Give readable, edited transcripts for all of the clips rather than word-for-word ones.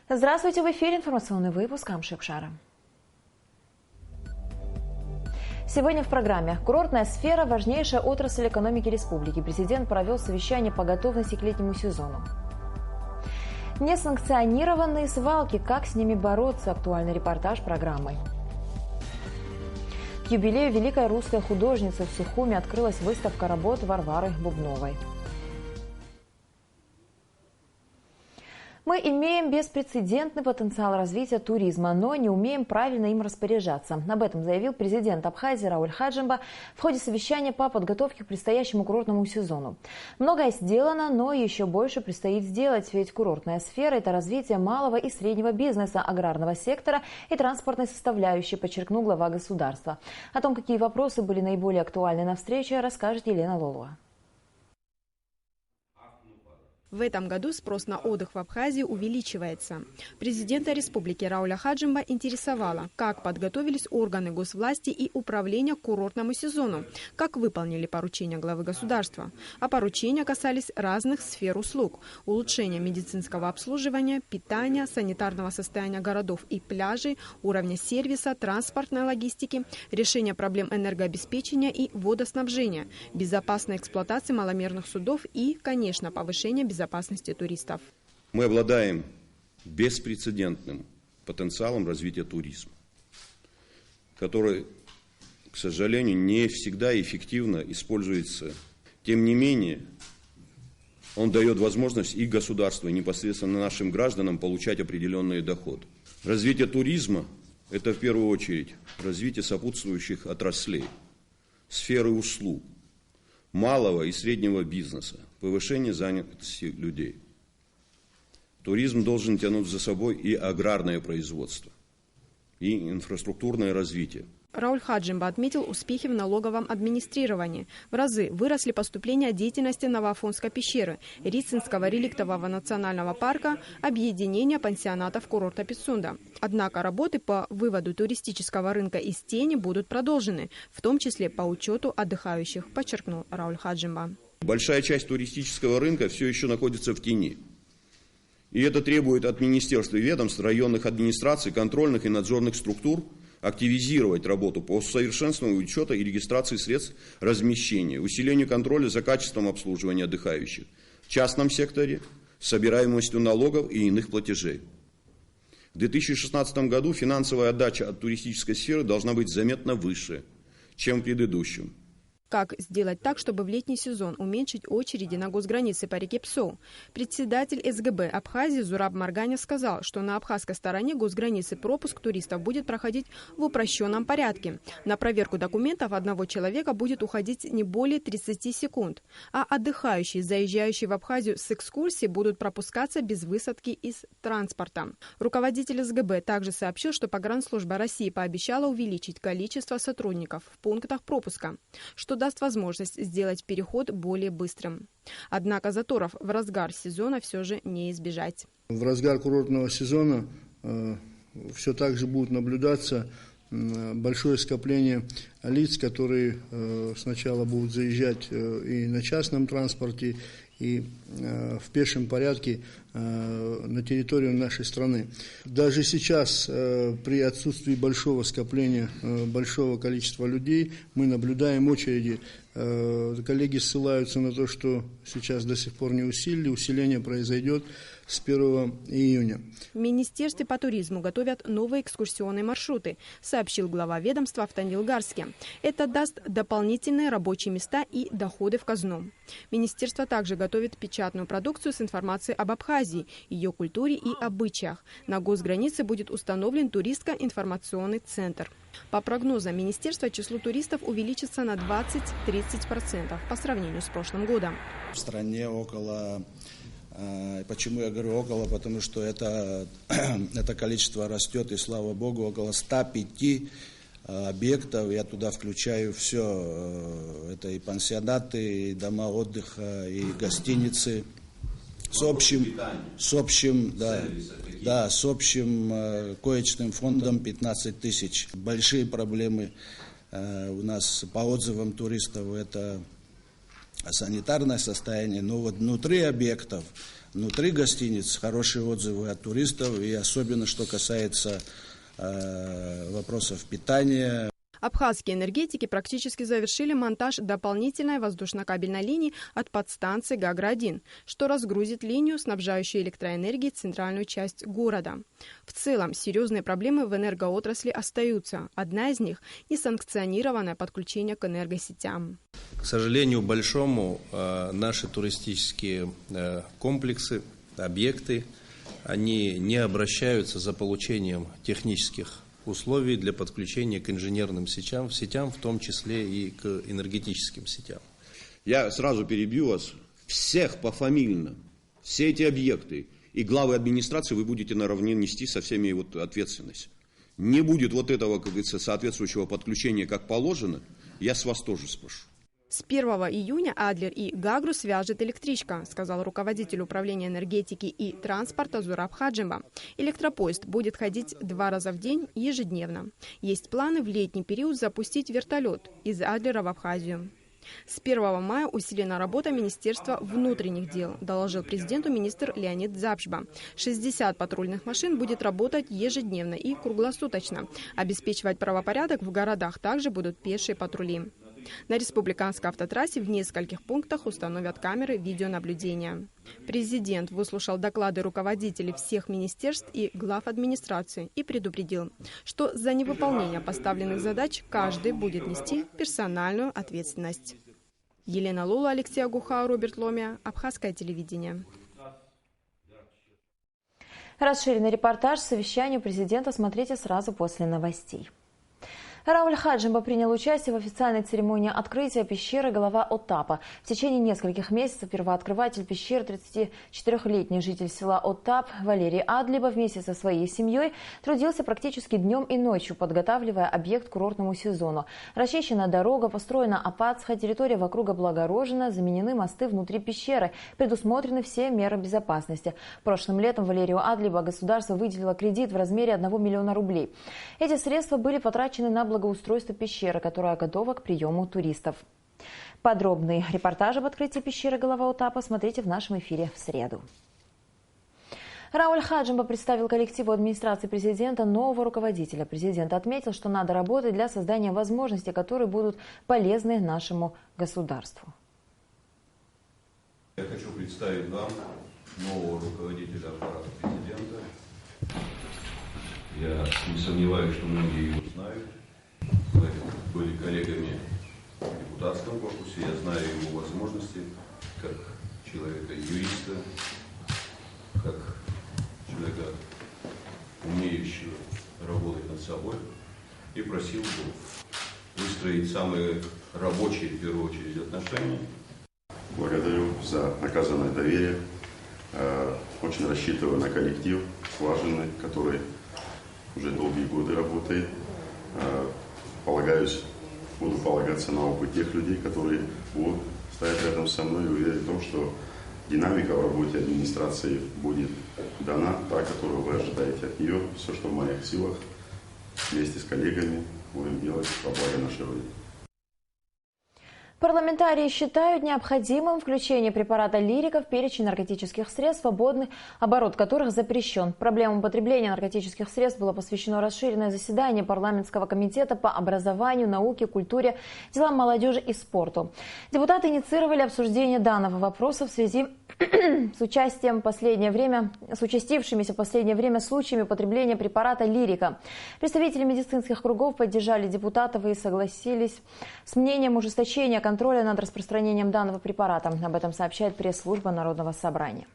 Здравствуйте, в эфире информационный выпуск Амшепшара. Сегодня в программе «Курортная сфера – важнейшая отрасль экономики республики». Президент провел совещание по готовности к летнему сезону. Несанкционированные свалки. Как с ними бороться? Актуальный репортаж программы. К юбилею великой русской художницы в Сухуми открылась выставка работ Варвары Бубновой. Мы имеем беспрецедентный потенциал развития туризма, но не умеем правильно им распоряжаться. Об этом заявил президент Абхазии Рауль Хаджимба в ходе совещания по подготовке к предстоящему курортному сезону. Многое сделано, но еще больше предстоит сделать, ведь курортная сфера – это развитие малого и среднего бизнеса, аграрного сектора и транспортной составляющей, подчеркнул глава государства. О том, какие вопросы были наиболее актуальны на встрече, расскажет Елена Лолуа. В этом году спрос на отдых в Абхазии увеличивается. Президента республики Рауля Хаджимба интересовало, как подготовились органы госвласти и управления к курортному сезону, как выполнили поручения главы государства. А поручения касались разных сфер услуг – улучшения медицинского обслуживания, питания, санитарного состояния городов и пляжей, уровня сервиса, транспортной логистики, решения проблем энергообеспечения и водоснабжения, безопасной эксплуатации маломерных судов и, конечно, повышения безопасности туристов. Мы обладаем беспрецедентным потенциалом развития туризма, который, к сожалению, не всегда эффективно используется. Тем не менее, он дает возможность и государству, и непосредственно нашим гражданам получать определенный доход. Развитие туризма – это в первую очередь развитие сопутствующих отраслей, сферы услуг, малого и среднего бизнеса, повышение занятости людей. Туризм должен тянуть за собой и аграрное производство, и инфраструктурное развитие. Рауль Хаджимба отметил успехи в налоговом администрировании. В разы выросли поступления от деятельности Новоафонской пещеры, Рицинского реликтового национального парка, объединения пансионатов курорта Пицунда. Однако работы по выводу туристического рынка из тени будут продолжены, в том числе по учету отдыхающих, подчеркнул Рауль Хаджимба. Большая часть туристического рынка все еще находится в тени. И это требует от министерств и ведомств, районных администраций, контрольных и надзорных структур активизировать работу по усовершенствованию учета и регистрации средств размещения, усилению контроля за качеством обслуживания отдыхающих в частном секторе, собираемостью налогов и иных платежей. В 2016 году финансовая отдача от туристической сферы должна быть заметно выше, чем в предыдущем. Как сделать так, чтобы в летний сезон уменьшить очереди на госгранице по реке Псоу? Председатель СГБ Абхазии Зураб Марганя сказал, что на абхазской стороне госграницы пропуск туристов будет проходить в упрощенном порядке. На проверку документов одного человека будет уходить не более 30 секунд. А отдыхающие, заезжающие в Абхазию с экскурсией, будут пропускаться без высадки из транспорта. Руководитель СГБ также сообщил, что Погранслужба России пообещала увеличить количество сотрудников в пунктах пропуска, что даст возможность сделать переход более быстрым. Однако заторов в разгар сезона все же не избежать. В разгар курортного сезона все так же будет наблюдаться большое скопление лиц, которые сначала будут заезжать и на частном транспорте, и в пешем порядке на территорию нашей страны. Даже сейчас, при отсутствии большого скопления, большого количества людей, мы наблюдаем очереди. Коллеги ссылаются на то, что сейчас до сих пор не усилили, усиление произойдет с 1 июня. В Министерстве по туризму готовят новые экскурсионные маршруты, сообщил глава ведомства Автандил Гарски. Это даст дополнительные рабочие места и доходы в казну. Министерство также готовит печатную продукцию с информацией об Абхазии, ее культуре и обычаях. На госгранице будет установлен туристско-информационный центр. По прогнозам министерства, число туристов увеличится на 20-30% по сравнению с прошлым годом. В стране около... Почему я говорю около? Потому что это количество растет, и слава богу, около 105 объектов. Я туда включаю все. Это и пансионаты, и дома отдыха, и гостиницы. С общим коечным фондом 15 тысяч. Большие проблемы у нас по отзывам туристов — это санитарное состояние, но вот внутри объектов, внутри гостиниц хорошие отзывы от туристов, и особенно что касается вопросов питания. Абхазские энергетики практически завершили монтаж дополнительной воздушно-кабельной линии от подстанции Гагра-1, что разгрузит линию, снабжающую электроэнергией центральную часть города. В целом, серьезные проблемы в энергоотрасли остаются. Одна из них – несанкционированное подключение к энергосетям. К сожалению большому, наши туристические комплексы, объекты, они не обращаются за получением технических условий для подключения к инженерным сетям, в том числе и к энергетическим сетям. Я сразу перебью вас. Всех пофамильно, все эти объекты и главы администрации вы будете наравне нести со всеми вот ответственность. Не будет вот этого, как говорится, соответствующего подключения, как положено, я с вас тоже спрошу. С 1 июня Адлер и Гагру свяжет электричка, сказал руководитель управления энергетики и транспорта Зураб Хаджимба. Электропоезд будет ходить 2 раза в день ежедневно. Есть планы в летний период запустить вертолет из Адлера в Абхазию. С 1 мая усилена работа Министерства внутренних дел, доложил президенту министр Леонид Запшба. 60 патрульных машин будет работать ежедневно и круглосуточно. Обеспечивать правопорядок в городах также будут пешие патрули. На республиканской автотрассе в нескольких пунктах установят камеры видеонаблюдения. Президент выслушал доклады руководителей всех министерств и глав администрации и предупредил, что за невыполнение поставленных задач каждый будет нести персональную ответственность. Елена Лула, Алексей Агуха, Роберт Ломия, Абхазское телевидение. Расширенный репортаж совещанию президента смотрите сразу после новостей. Рауль Хаджимба принял участие в официальной церемонии открытия пещеры «Голова Оттапа». В течение нескольких месяцев первооткрыватель пещеры, 34-летний житель села Оттап Валерий Адлиба вместе со своей семьей трудился практически днем и ночью, подготавливая объект к курортному сезону. Расчищена дорога, построена Апацха, территория вокруг облагорожена, заменены мосты внутри пещеры, предусмотрены все меры безопасности. Прошлым летом Валерию Адлиба государство выделило кредит в размере 1 миллиона рублей. Эти средства были потрачены на благоустройство пещеры, которая готова к приему туристов. Подробный репортаж об открытии пещеры «Голова Оттапа» смотрите в нашем эфире в среду. Рауль Хаджимба представил коллективу администрации президента нового руководителя. Президент отметил, что надо работать для создания возможностей, которые будут полезны нашему государству. Я хочу представить вам нового руководителя аппарата президента. Я не сомневаюсь, что многие его знают. Мы были коллегами в депутатском корпусе, я знаю его возможности как человека-юриста, как человека, умеющего работать над собой, и просил бы выстроить самые рабочие, в первую очередь, отношения. Благодарю за оказанное доверие. Очень рассчитываю на коллектив слаженный, который уже долгие годы работает. Буду полагаться на опыт тех людей, которые будут стоять рядом со мной, и уверен в том, что динамика в работе администрации будет дана, та, которую вы ожидаете от нее. Все, что в моих силах, вместе с коллегами будем делать во благо нашей Родины. Парламентарии считают необходимым включение препарата «Лирика» в перечень наркотических средств, свободный оборот которых запрещен. Проблемам употребления наркотических средств было посвящено расширенное заседание парламентского комитета по образованию, науке, культуре, делам молодежи и спорту. Депутаты инициировали обсуждение данного вопроса в связи с участившимися в последнее время случаями употребления препарата «Лирика». Представители медицинских кругов поддержали депутатов и согласились с мнением ужесточения контроля над распространением данного препарата. Об этом сообщает пресс-служба Народного собрания.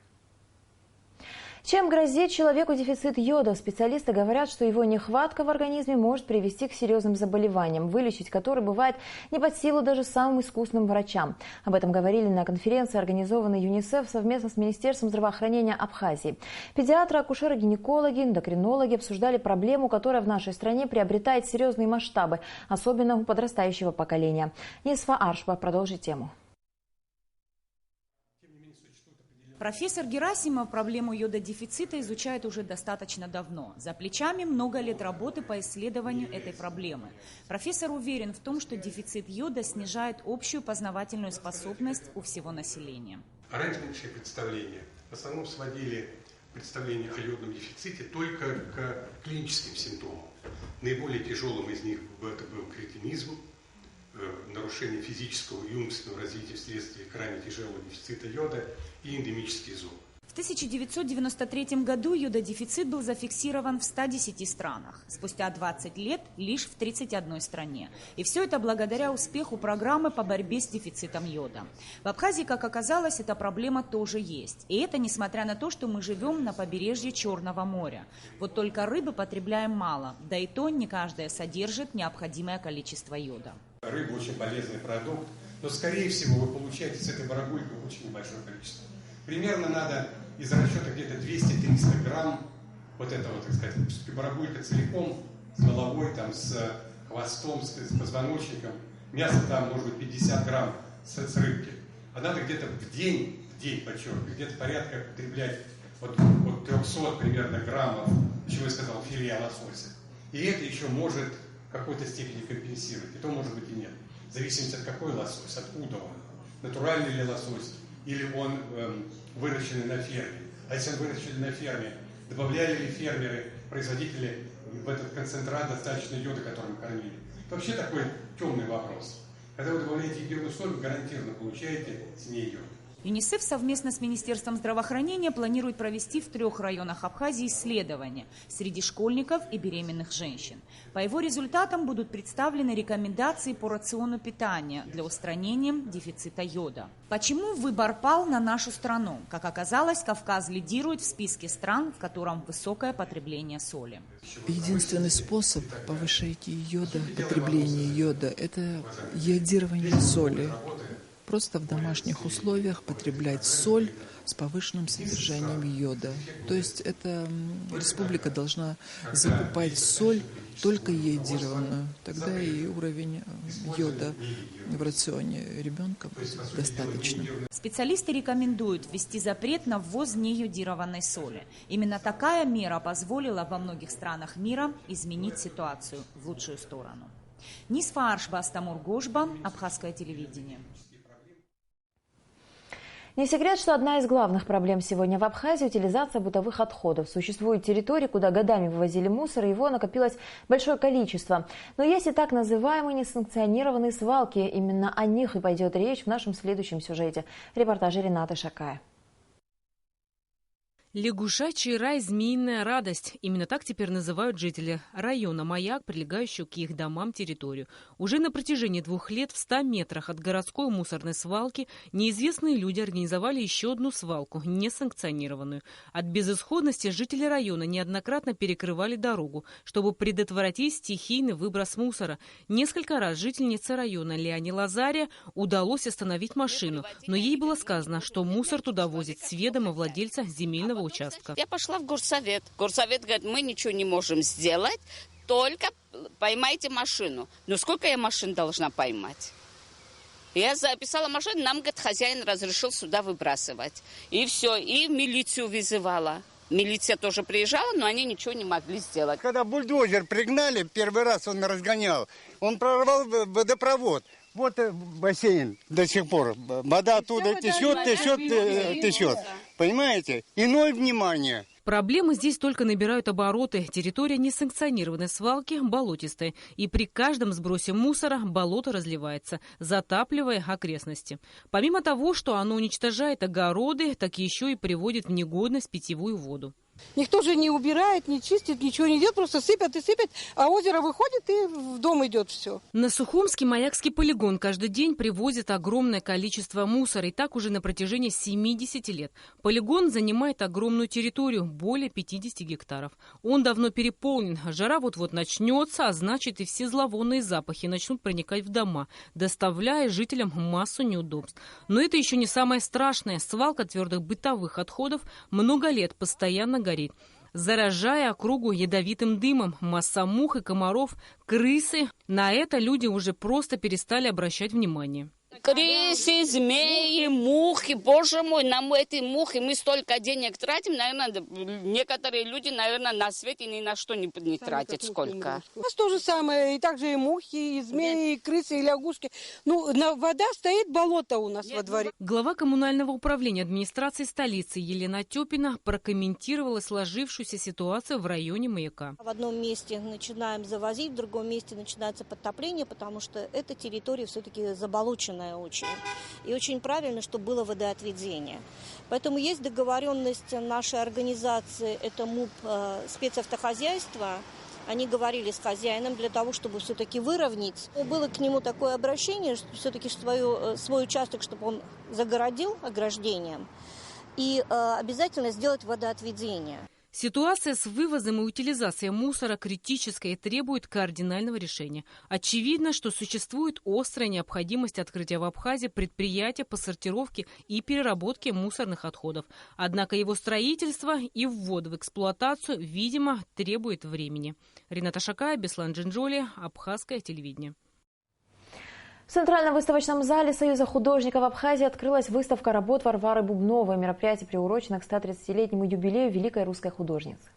Чем грозит человеку дефицит йода? Специалисты говорят, что его нехватка в организме может привести к серьезным заболеваниям, вылечить которые бывает не под силу даже самым искусным врачам. Об этом говорили на конференции, организованной ЮНИСЕФ совместно с Министерством здравоохранения Абхазии. Педиатры, акушеры-гинекологи, эндокринологи обсуждали проблему, которая в нашей стране приобретает серьезные масштабы, особенно у подрастающего поколения. Несфа Аршба продолжит тему. Профессор Герасимов проблему йододефицита изучает уже достаточно давно. За плечами много лет работы по исследованию этой проблемы. Профессор уверен в том, что дефицит йода снижает общую познавательную способность у всего населения. Раньше представления в основном сводили представление о йодном дефиците только к клиническим симптомам. Наиболее тяжелым из них это был кретинизм, нарушение физического и умственного развития вследствие крайне тяжелого дефицита йода и эндемический зоб. В 1993 году йододефицит был зафиксирован в 110 странах, спустя 20 лет лишь в 31 стране. И все это благодаря успеху программы по борьбе с дефицитом йода. В Абхазии, как оказалось, эта проблема тоже есть. И это несмотря на то, что мы живем на побережье Черного моря. Вот только рыбы потребляем мало, да и то не каждая содержит необходимое количество йода. Рыба очень полезный продукт, но скорее всего вы получаете с этой барагулькой очень небольшое количество. Примерно надо из расчета где-то 200-300 грамм вот этого, так сказать, барагулька целиком, с головой, там, с хвостом, с позвоночником. Мясо там может быть 50 грамм с рыбки. А надо где-то в день, подчеркиваю, где-то порядка потреблять от 300 примерно граммов, чего я сказал, филе лосося. И это еще может в какой-то степени компенсировать. И то может быть и нет. В зависимости от какой лосось, откуда он. Натуральный ли лосось, или он выращенный на ферме. А если он выращенный на ферме, добавляли ли фермеры, производители в этот концентрат достаточно йода, которым кормили? Это вообще такой темный вопрос. Когда вы добавляете егерную соль, вы гарантированно получаете с ней йод. ЮНИСЕФ совместно с Министерством здравоохранения планирует провести в 3 районах Абхазии исследования среди школьников и беременных женщин. По его результатам будут представлены рекомендации по рациону питания для устранения дефицита йода. Почему выбор пал на нашу страну? Как оказалось, Кавказ лидирует в списке стран, в котором высокое потребление соли. Единственный способ повышать потребление йода – это йодирование соли. Просто в домашних условиях потреблять соль с повышенным содержанием йода. То есть эта республика должна закупать соль только йодированную. Тогда и уровень йода в рационе ребенка будет достаточно. Специалисты рекомендуют ввести запрет на ввоз нейодированной соли. Именно такая мера позволила во многих странах мира изменить ситуацию в лучшую сторону. Нисфа Аршба, Астамур Гошба, Абхазское телевидение. Не секрет, что одна из главных проблем сегодня в Абхазии – утилизация бытовых отходов. Существуют территории, куда годами вывозили мусор, и его накопилось большое количество. Но есть и так называемые несанкционированные свалки. Именно о них и пойдет речь в нашем следующем сюжете. Репортажи Ренаты Шакая. Лягушачий рай, змеиная радость. Именно так теперь называют жители района Маяк, прилегающую к их домам территорию. Уже на протяжении 2 лет в 100 метрах от городской мусорной свалки неизвестные люди организовали еще одну свалку, несанкционированную. От безысходности жители района неоднократно перекрывали дорогу, чтобы предотвратить стихийный выброс мусора. Несколько раз жительнице района Лиане Лазария удалось остановить машину, но ей было сказано, что мусор туда возят с ведома владельца земельного участка. Я пошла в горсовет. Горсовет говорит, мы ничего не можем сделать, только поймайте машину. Но сколько я машин должна поймать? Я записала машину, нам, говорит, хозяин разрешил сюда выбрасывать. И все, и милицию вызывала. Милиция тоже приезжала, но они ничего не могли сделать. Когда бульдозер пригнали, первый раз он разгонял, он прорвал водопровод. Вот бассейн до сих пор. Вода оттуда течет. Понимаете? И 0 внимания. Проблемы здесь только набирают обороты. Территория несанкционированной свалки болотистая. И при каждом сбросе мусора болото разливается, затапливая окрестности. Помимо того, что оно уничтожает огороды, так еще и приводит в негодность питьевую воду. Никто же не убирает, не чистит, ничего не делает, просто сыпят и сыпят, а озеро выходит и в дом идет все. На Сухумский Маякский полигон каждый день привозят огромное количество мусора, и так уже на протяжении 70 лет. Полигон занимает огромную территорию, более 50 гектаров. Он давно переполнен, жара вот-вот начнется, а значит и все зловонные запахи начнут проникать в дома, доставляя жителям массу неудобств. Но это еще не самое страшное. Свалка твердых бытовых отходов много лет постоянно горит, заражая округу ядовитым дымом. Масса мух и комаров, крысы. На это люди уже просто перестали обращать внимание. Крысы, змеи, мухи, боже мой, нам эти мухи, мы столько денег тратим, наверное, некоторые люди, наверное, на свете ни на что не тратят сколько. У нас то же самое, и также и мухи, и змеи, и крысы, и лягушки. Ну, вода стоит, болото у нас во дворе. Глава коммунального управления администрации столицы Елена Тёпина прокомментировала сложившуюся ситуацию в районе Маяка. В одном месте начинаем завозить, в другом месте начинается подтопление, потому что эта территория все-таки заболоченная очень. И очень правильно, чтобы было водоотведение. Поэтому есть договоренность нашей организации, это МУП спецавтохозяйства. Они говорили с хозяином для того, чтобы все-таки выровнять. Было к нему такое обращение, что все-таки свой участок, чтобы он загородил ограждением и обязательно сделать водоотведение. Ситуация с вывозом и утилизацией мусора критическая и требует кардинального решения. Очевидно, что существует острая необходимость открытия в Абхазии предприятия по сортировке и переработке мусорных отходов. Однако его строительство и ввод в эксплуатацию, видимо, требует времени. Рената Шакая, Беслан Джинджоли, Абхазское телевидение. В Центральном выставочном зале Союза художников Абхазии открылась выставка работ Варвары Бубновой. Мероприятие приурочено к 130-летнему юбилею великой русской художницы.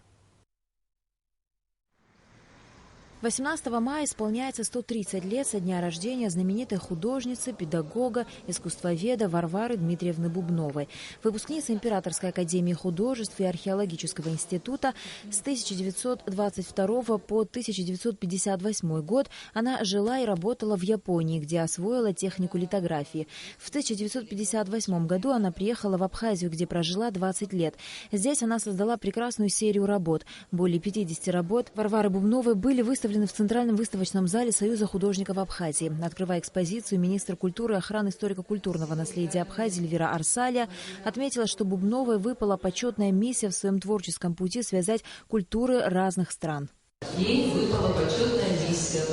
18 мая исполняется 130 лет со дня рождения знаменитой художницы, педагога, искусствоведа Варвары Дмитриевны Бубновой. Выпускница Императорской академии художеств и археологического института с 1922 по 1958 год она жила и работала в Японии, где освоила технику литографии. В 1958 году она приехала в Абхазию, где прожила 20 лет. Здесь она создала прекрасную серию работ. Более 50 работ Варвары Бубновой были выставлены в Центральном выставочном зале Союза художников Абхазии. Открывая экспозицию, министр культуры и охраны историко-культурного наследия Абхазии Эльвира Арсалия отметила, что Бубновой выпала почетная миссия в своем творческом пути связать культуры разных стран. Ей выпала почетная миссия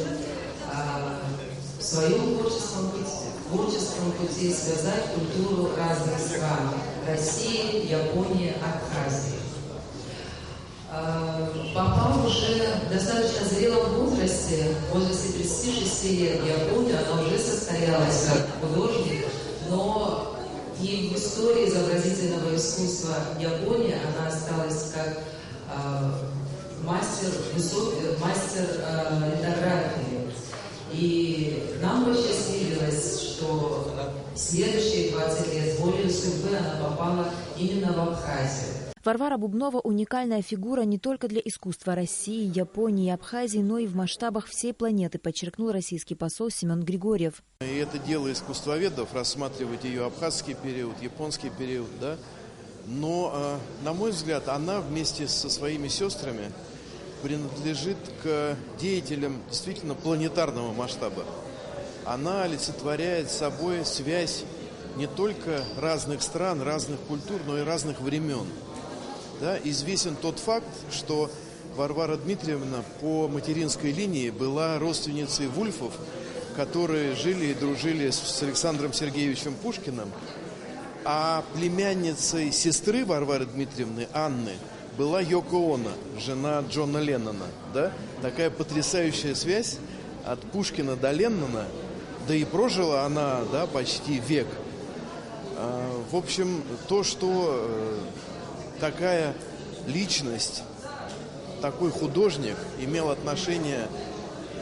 в своем творческом пути связать культуру разных стран – России, Японии, Абхазии. Попав уже в достаточно зрелом возрасте 36 лет в Японию, она уже состоялась как художник, но и в истории изобразительного искусства Японии она осталась как мастер литографии. И нам посчастливилось, что в следующие 20 лет волею судьбы она попала именно в Абхазию. Варвара Бубнова – уникальная фигура не только для искусства России, Японии и Абхазии, но и в масштабах всей планеты, подчеркнул российский посол Семен Григорьев. И это дело искусствоведов, рассматривать ее абхазский период, японский период, да. Но, на мой взгляд, она вместе со своими сестрами принадлежит к деятелям действительно планетарного масштаба. Она олицетворяет собой связь не только разных стран, разных культур, но и разных времен. Да, известен тот факт, что Варвара Дмитриевна по материнской линии была родственницей вульфов, которые жили и дружили с Александром Сергеевичем Пушкиным, а племянницей сестры Варвары Дмитриевны, Анны, была Йоко Оно, жена Джона Леннона. Да? Такая потрясающая связь от Пушкина до Леннона, да и прожила она, да, почти век. В общем, то, что такая личность, такой художник имел отношение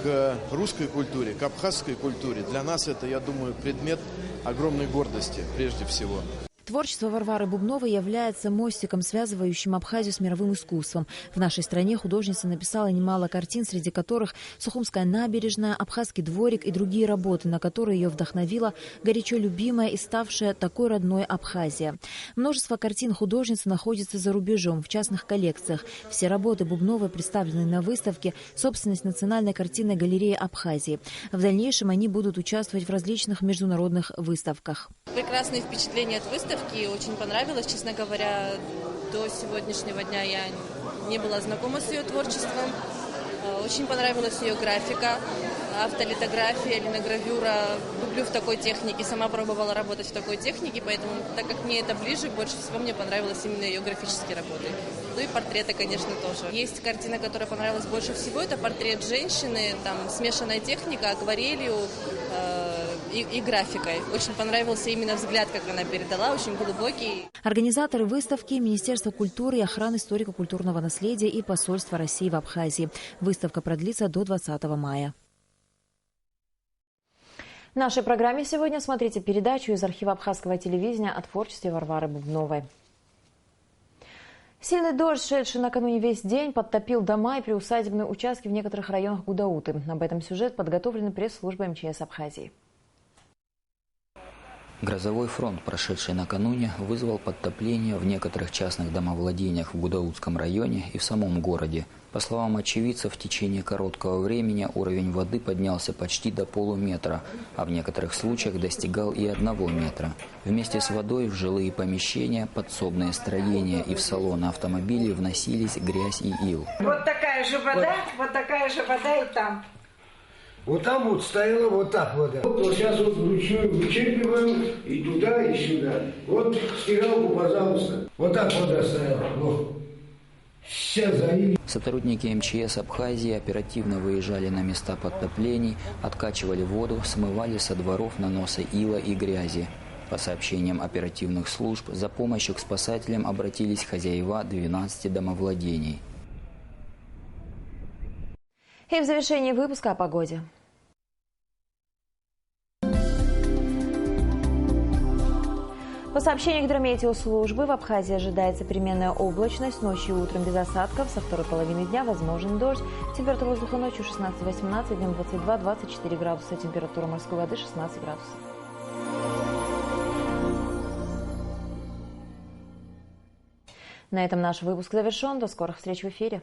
к русской культуре, к абхазской культуре, для нас это, я думаю, предмет огромной гордости прежде всего. Творчество Варвары Бубновой является мостиком, связывающим Абхазию с мировым искусством. В нашей стране художница написала немало картин, среди которых «Сухумская набережная», «Абхазский дворик» и другие работы, на которые ее вдохновила горячо любимая и ставшая такой родной Абхазия. Множество картин художницы находится за рубежом, в частных коллекциях. Все работы Бубновой представлены на выставке «Собственность национальной картинной галереи Абхазии». В дальнейшем они будут участвовать в различных международных выставках. Прекрасные впечатления от выставки. Очень понравилось, честно говоря, до сегодняшнего дня я не была знакома с ее творчеством. Очень понравилась ее графика, автолитография, линогравюра. Люблю в такой технике, сама пробовала работать в такой технике, поэтому, так как мне это ближе, больше всего мне понравилось именно ее графические работы. Ну и портреты, конечно, тоже. Есть картина, которая понравилась больше всего, это портрет женщины, там смешанная техника, акварелью, и графикой. Очень понравился именно взгляд, как она передала, очень глубокий. Организаторы выставки – Министерство культуры и охраны историко-культурного наследия и посольство России в Абхазии. Выставка продлится до 20 мая. В нашей программе сегодня смотрите передачу из архива абхазского телевидения о творчестве Варвары Бубновой. Сильный дождь, шедший накануне весь день, подтопил дома и приусадебные участки в некоторых районах Гудауты. Об этом сюжет подготовлен пресс-службой МЧС Абхазии. Грозовой фронт, прошедший накануне, вызвал подтопление в некоторых частных домовладениях в Гудаутском районе и в самом городе. По словам очевидцев, в течение короткого времени уровень воды поднялся почти до полуметра, а в некоторых случаях достигал и 1 метра. Вместе с водой в жилые помещения, подсобные строения и в салоны автомобилей вносились грязь и ил. Вот такая же вода и там. Вот там вот стояла вот так вода. Вот сейчас вот вручную вычерпываем и туда, и сюда. Вот стиралку, пожалуйста. Вот так вода стояла. Вот. Сейчас залили. Сотрудники МЧС Абхазии оперативно выезжали на места подтоплений, откачивали воду, смывали со дворов наносы ила и грязи. По сообщениям оперативных служб, за помощью к спасателям обратились хозяева 12 домовладений. И в завершении выпуска о погоде. По сообщению гидрометеослужбы, в Абхазии ожидается переменная облачность, ночью и утром без осадков, со второй половины дня возможен дождь. Температура воздуха ночью 16-18, днем 22-24 градуса, температура морской воды 16 градусов. На этом наш выпуск завершен. До скорых встреч в эфире.